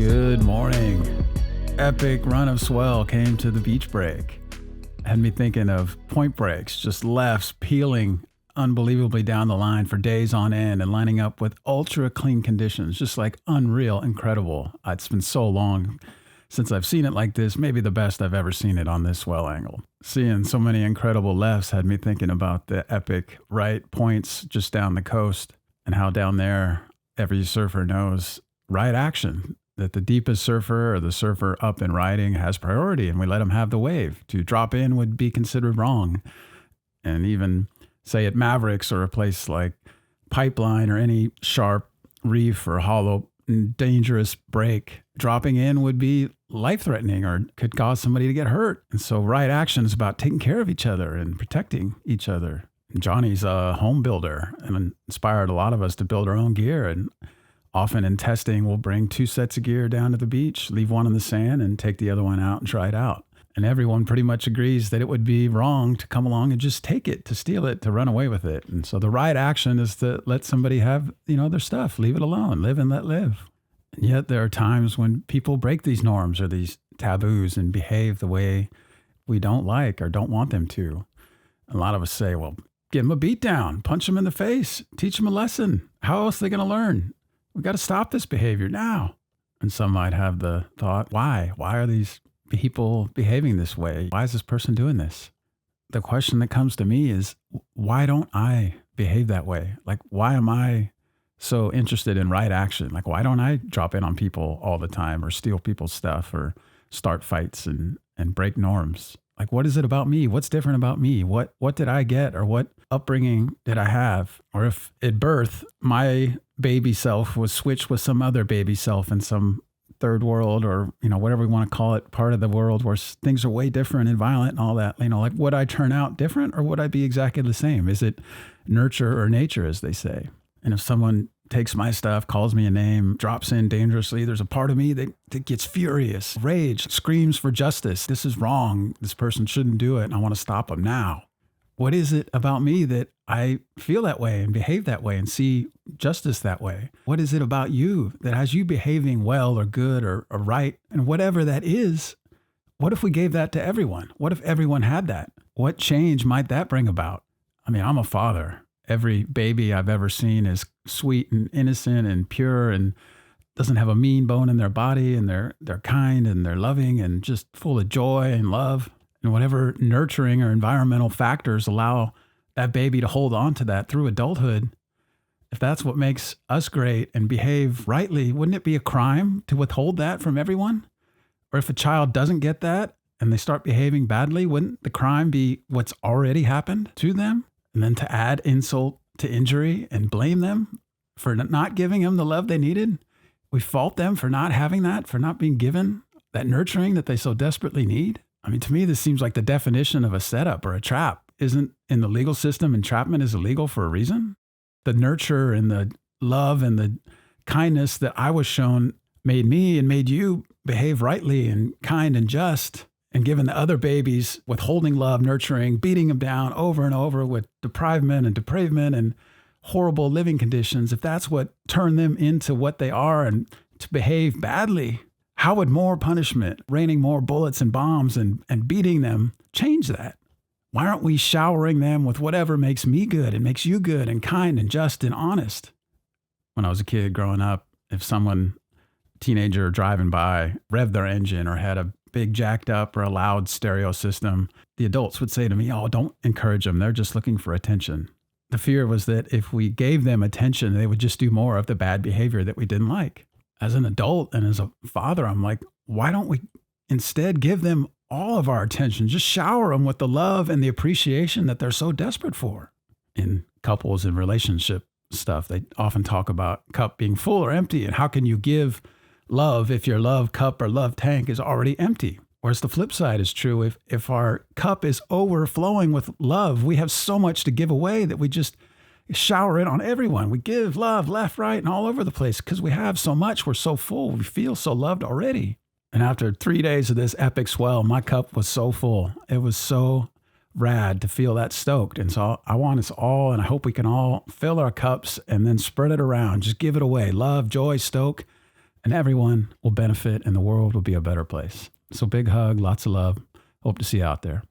Good morning. Epic run of swell came to the beach break. Had me thinking of point breaks, just lefts peeling unbelievably down the line for days on end and lining up with ultra clean conditions, just like unreal, incredible. It's been so long since I've seen it like this, maybe the best I've ever seen it on this swell angle. Seeing so many incredible lefts had me thinking about the epic right points just down the coast and how down there every surfer knows right action, that the deepest surfer or the surfer up and riding has priority, and we let them have the wave. To drop in would be considered wrong. And even say at Mavericks or a place like Pipeline or any sharp reef or hollow dangerous break, dropping in would be life-threatening or could cause somebody to get hurt. And so right action is about taking care of each other and protecting each other. Johnny's a home builder and inspired a lot of us to build our own gear. And often in testing, we'll bring 2 sets of gear down to the beach, leave one in the sand, and take the other one out and try it out. And everyone pretty much agrees that it would be wrong to come along and just take it, to steal it, to run away with it. And so the right action is to let somebody have, their stuff, leave it alone, live and let live. And yet there are times when people break these norms or these taboos and behave the way we don't like or don't want them to. A lot of us say, well, give them a beat down, punch them in the face, teach them a lesson. How else are they going to learn? We got to stop this behavior now. And some might have the thought, why? Why are these people behaving this way? Why is this person doing this? The question that comes to me is, why don't I behave that way? Like, why am I so interested in right action? Like, why don't I drop in on people all the time or steal people's stuff or start fights and break norms? Like, what is it about me? What's different about me? What did I get, or what upbringing did I have? Or if at birth, my baby self was switched with some other baby self in some third world or, whatever we want to call it, part of the world where things are way different and violent and all that, like, would I turn out different or would I be exactly the same? Is it nurture or nature, as they say? And if someone takes my stuff, calls me a name, drops in dangerously, there's a part of me that gets furious, rage, screams for justice. This is wrong. This person shouldn't do it. And I want to stop them now. What is it about me that I feel that way and behave that way and see justice that way? What is it about you that has you behaving well or good or right? And whatever that is, what if we gave that to everyone? What if everyone had that? What change might that bring about? I mean, I'm a father. Every baby I've ever seen is sweet and innocent and pure and doesn't have a mean bone in their body, and they're kind and they're loving and just full of joy and love. And whatever nurturing or environmental factors allow that baby to hold on to that through adulthood, if that's what makes us great and behave rightly, wouldn't it be a crime to withhold that from everyone? Or if a child doesn't get that and they start behaving badly, wouldn't the crime be what's already happened to them? And then to add insult to injury and blame them for not giving them the love they needed? We fault them for not having that, for not being given that nurturing that they so desperately need? I mean, to me, this seems like the definition of a setup or a trap. Isn't in the legal system, entrapment is illegal for a reason? The nurture and the love and the kindness that I was shown made me and made you behave rightly and kind and just. And given the other babies withholding love, nurturing, beating them down over and over with deprivement and depravement and horrible living conditions, if that's what turned them into what they are and to behave badly, how would more punishment, raining more bullets and bombs and beating them change that? Why aren't we showering them with whatever makes me good and makes you good and kind and just and honest? When I was a kid growing up, if someone, teenager driving by, revved their engine or had a big jacked up or a loud stereo system, the adults would say to me, oh, don't encourage them. They're just looking for attention. The fear was that if we gave them attention, they would just do more of the bad behavior that we didn't like. As an adult and as a father, I'm like, why don't we instead give them all of our attention? Just shower them with the love and the appreciation that they're so desperate for. In couples and relationship stuff, they often talk about cup being full or empty, and how can you give love if your love cup or love tank is already empty? Whereas the flip side is true. If our cup is overflowing with love, we have so much to give away that we just shower it on everyone. We give love left, right, and all over the place because we have so much. We're so full. We feel so loved already. And after 3 days of this epic swell, my cup was so full. It was so rad to feel that stoked. And so I want us all, and I hope we can all fill our cups and then spread it around. Just give it away. Love, joy, stoke. and everyone will benefit and the world will be a better place. So big hug, lots of love. Hope to see you out there.